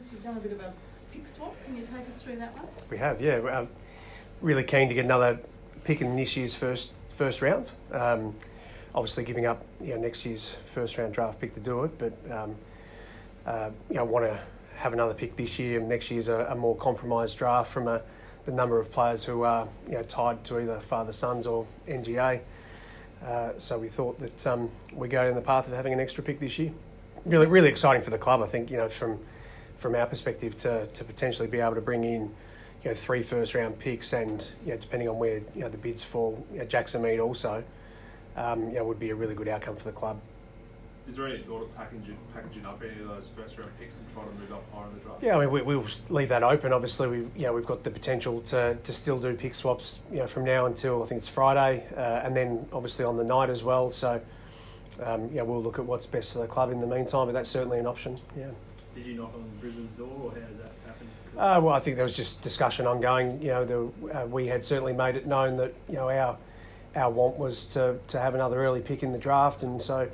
Chris, you've done a bit of a pick swap. Can you take us through that one? We have, yeah. We're really keen to get another pick in this year's first round. Obviously, giving up next year's first round draft pick to do it, but want to have another pick this year. Next year's a more compromised draft from the number of players who are tied to either father sons or NGA. So we thought that we go in the path of having an extra pick this year. Really exciting for the club. I think from our perspective to potentially be able to bring in 3 first round picks and depending on where the bids fall, Jackson Mead also would be a really good outcome for the club. Is there any thought of packaging up any of those first round picks and trying to move up higher in the draft? Yeah, I mean we'll leave that open. Obviously we've got the potential to still do pick swaps from now until I think it's Friday, and then obviously on the night as well. So we'll look at what's best for the club in the meantime, but that's certainly an option. Yeah. Did you knock on Brisbane's door, or how does that happen? Well, I think there was just discussion ongoing. We had certainly made it known that our want was to have another early pick in the draft, and so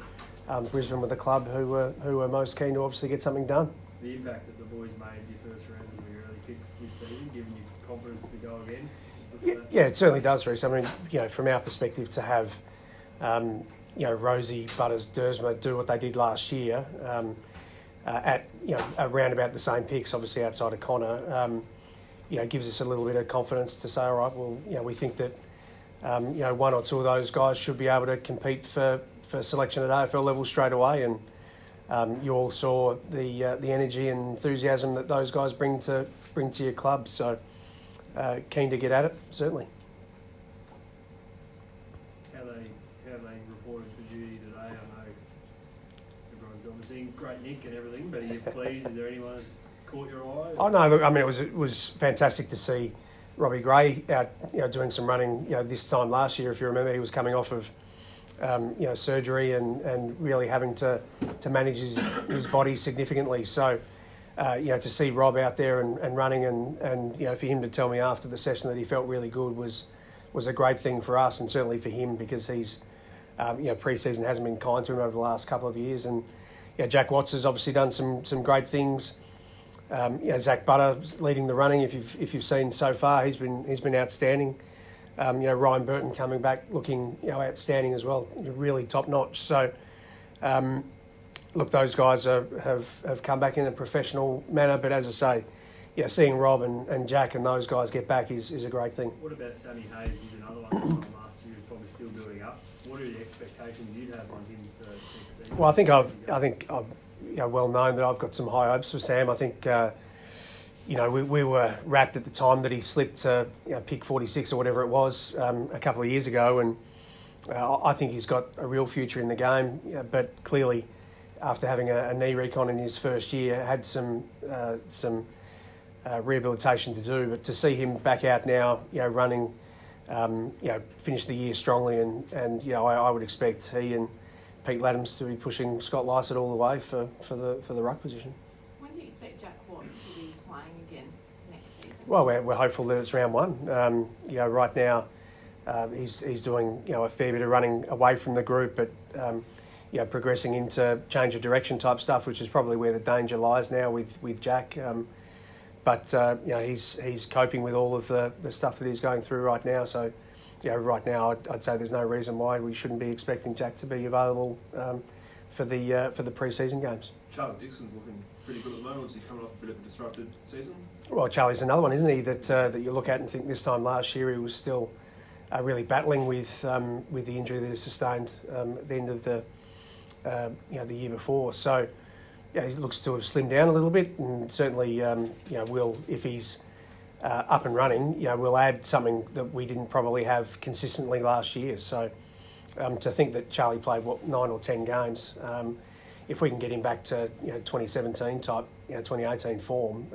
Brisbane were the club who were most keen to obviously get something done. The impact that the boys made your first round of your early picks this season, giving you confidence to go again? Yeah, it certainly does, Reece. I mean, from our perspective, to have Rosie, Butters, Dersma do what they did last year. At around about the same picks, obviously outside of Connor, gives us a little bit of confidence to say, all right, well, we think that 1 or 2 of those guys should be able to compete for selection at AFL level straight away, and you all saw the energy and enthusiasm that those guys bring to your club. So keen to get at it, certainly. How they reported for duty today? I know everyone's obviously in great nick and everything, but are you pleased? Is there anyone who's caught your eye? Oh no, look, I mean it was fantastic to see Robbie Gray out doing some running. This time last year, if you remember, he was coming off of surgery and really having to manage his body significantly. So to see Rob out there and running and for him to tell me after the session that he felt really good was a great thing for us, and certainly for him, because he's pre-season hasn't been kind to him over the last couple of years. And Jack Watts has obviously done some great things. Zach Butter leading the running. If you've seen so far, he's been outstanding. Ryan Burton coming back looking outstanding as well, really top notch. So look, those guys have come back in a professional manner. But as I say, seeing Rob and Jack and those guys get back is a great thing. What about Sammy Hayes? He's another one from last year who's probably still building up. What are the expectations you'd have on him for next season? Well, I think I've well known that I've got some high hopes for Sam. I think we were rapt at the time that he slipped to pick 46 or whatever it was a couple of years ago, and I think he's got a real future in the game. But clearly, after having a knee recon in his first year, had some rehabilitation to do. But to see him back out now, running, finish the year strongly, and I would expect he and Pete Laddams to be pushing Scott Lycett all the way for the ruck position. When do you expect Jack Watts to be playing again next season? Well, we're hopeful that it's round 1. Right now he's doing a fair bit of running away from the group, but progressing into change of direction type stuff, which is probably where the danger lies now with Jack. But he's coping with all of the stuff that he's going through right now. So right now I'd say there's no reason why we shouldn't be expecting Jack to be available for the pre-season games. Charlie Dixon's looking pretty good at the moment. Is he coming off a bit of a disrupted season? Well, Charlie's another one, isn't he? That you look at and think this time last year he was still really battling with the injury that he sustained at the end of the year before. So he looks to have slimmed down a little bit, and certainly will, if he's up and running, we'll add something that we didn't probably have consistently last year. So to think that Charlie played 9 or 10 games, if we can get him back to 2017 type, 2018 form,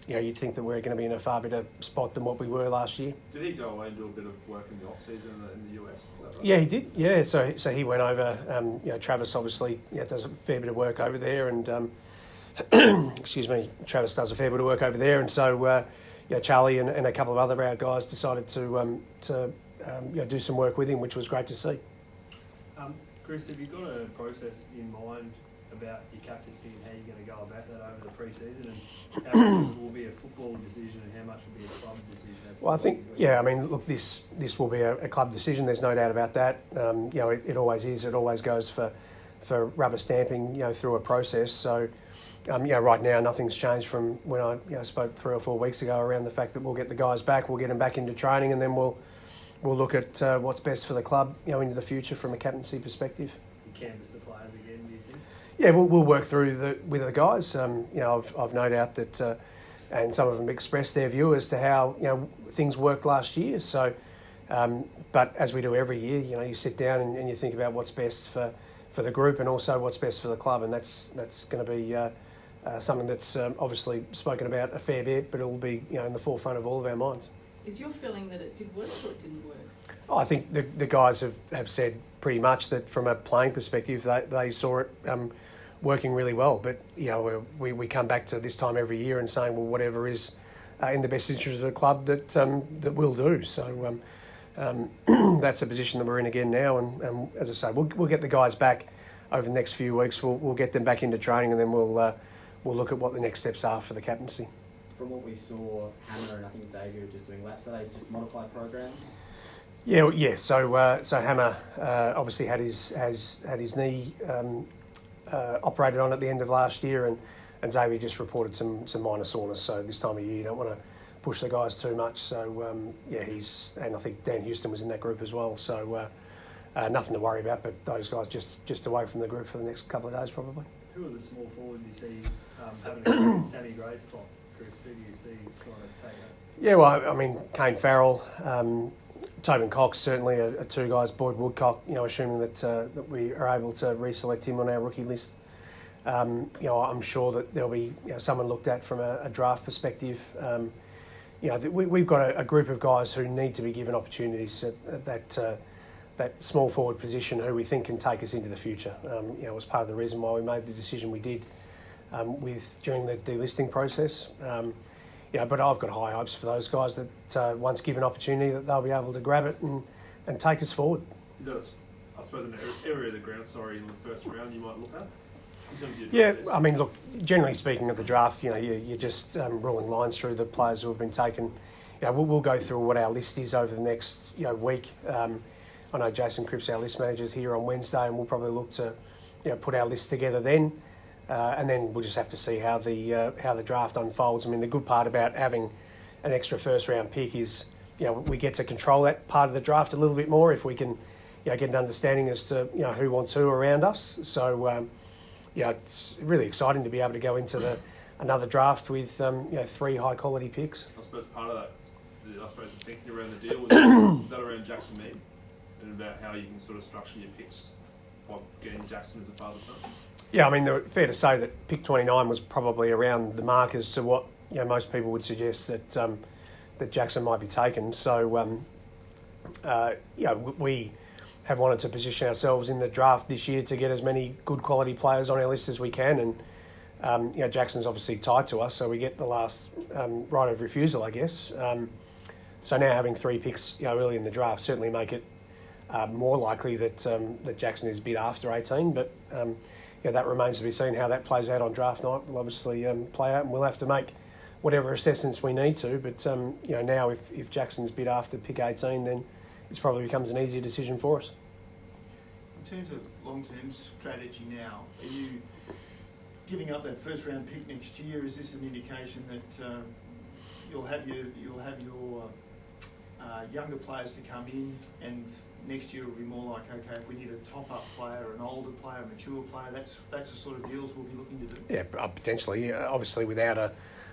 you'd think that we're going to be in a far better spot than what we were last year. Did he go away and do a bit of work in the off season in the US? Is that right? Yeah, he did. Yeah, so he went over. Travis obviously does a fair bit of work over there, and excuse me, Travis does a fair bit of work over there, and so Charlie and a couple of other our guys decided to do some work with him, which was great to see. Chris, have you got a process in mind about your captaincy and how you're going to go about that over the pre-season, and how much will be a football decision and how much will be a club decision? Well, I think, yeah, I mean, look, this will be a club decision. There's no doubt about that. You know, it always is. It always goes for rubber stamping, you know, through a process. So, you know, right now nothing's changed from when I spoke 3 or 4 weeks ago around the fact that we'll get the guys back, we'll get them back into training, and then we'll look at what's best for the club, you know, into the future from a captaincy perspective. You canvass the players again, do you think? Yeah, we'll work through with the guys. You know, I've no doubt that, and some of them expressed their view as to how, you know, things worked last year. So, but as we do every year, you know, you sit down and you think about what's best for the group and also what's best for the club, and that's going to be something that's obviously spoken about a fair bit, but it will be, you know, in the forefront of all of our minds. Is your feeling that it did work or it didn't work? I think the guys have said pretty much that from a playing perspective, they saw it working really well. But, you know, we come back to this time every year and saying, well, whatever is in the best interest of the club that we'll do. So that's a position that we're in again now. And as I say, we'll get the guys back over the next few weeks. We'll get them back into training, and then we'll look at what the next steps are for the captaincy. From what we saw, Hammer and I think Xavier just doing laps. Are they just modified programs? Yeah. So Hammer obviously had his knee operated on at the end of last year, and Davies just reported some minor soreness. So this time of year, you don't want to push the guys too much. So and I think Dan Houston was in that group as well. So nothing to worry about. But those guys just away from the group for the next couple of days probably. Who are the small forwards you see having a Sammy Gray's spot, Chris? Who do you see trying to take that? Yeah, well, I mean, Kane Farrell, Tobin Cox certainly are two guys. Boyd Woodcock, you know, assuming that we are able to reselect him on our rookie list. You know, I'm sure that there'll be, you know, someone looked at from a draft perspective. You know, we've got a group of guys who need to be given opportunities at that small forward position who we think can take us into the future. You know, it was part of the reason why we made the decision we did during the delisting process. You know, but I've got high hopes for those guys that once given opportunity that they'll be able to grab it and take us forward. Is that, I suppose, an area of the ground, in the first round you might look at? In terms of Yeah, your I mean, look, generally speaking of the draft, you know, you're just ruling lines through the players who have been taken. You know, we'll go through what our list is over the next, you know, week. I know Jason Cripps, our list manager, is here on Wednesday, and we'll probably look to, you know, put our list together then. And then we'll just have to see how the draft unfolds. I mean, the good part about having an extra first round pick is, you know, we get to control that part of the draft a little bit more if we can, you know, get an understanding as to, you know, who wants who around us. So, yeah, it's really exciting to be able to go into another draft with, you know, 3 high quality picks. I suppose part of that, the thinking around the deal was that around Jackson Mead and about how you can sort of structure your picks by getting Jackson as a father-son. Yeah, I mean, fair to say that pick 29 was probably around the mark as to what, you know, most people would suggest that Jackson might be taken. So, you know, we have wanted to position ourselves in the draft this year to get as many good quality players on our list as we can, and you know, Jackson's obviously tied to us, so we get the last right of refusal, I guess. So now having 3 picks, you know, early in the draft certainly make it more likely that Jackson is bid after 18, but. Yeah, that remains to be seen how that plays out on draft night. We'll obviously play out, and we'll have to make whatever assessments we need to. But you know, now if Jackson's bid after pick 18, then it probably becomes an easier decision for us. In terms of long-term strategy now, are you giving up that first round pick next year? Is this an indication that you'll have your younger players to come in, and next year will be more like, okay, if we need a top-up player, an older player, a mature player, that's the sort of deals we'll be looking to do? Yeah, potentially. Obviously, without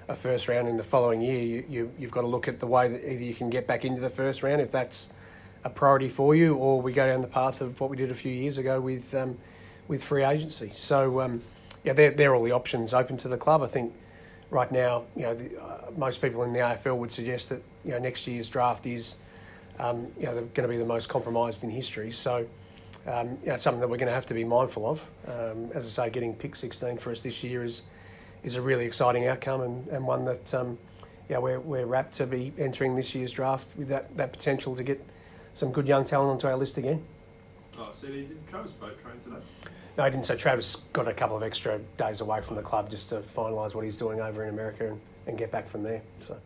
a first round in the following year, you've got to look at the way that either you can get back into the first round, if that's a priority for you, or we go down the path of what we did a few years ago with free agency. So, yeah, they're all the options open to the club. I think right now, you know, most people in the AFL would suggest that, you know, next year's draft is, you know, they're going to be the most compromised in history. So, you know, it's something that we're going to have to be mindful of. As I say, getting pick 16 for us this year is a really exciting outcome, and one that, yeah, we're rapt to be entering this year's draft with that potential to get some good young talent onto our list again. Oh, so did Travis boat train today? No, I didn't. So Travis got a couple of extra days away from the club just to finalise what he's doing over in America and get back from there. So.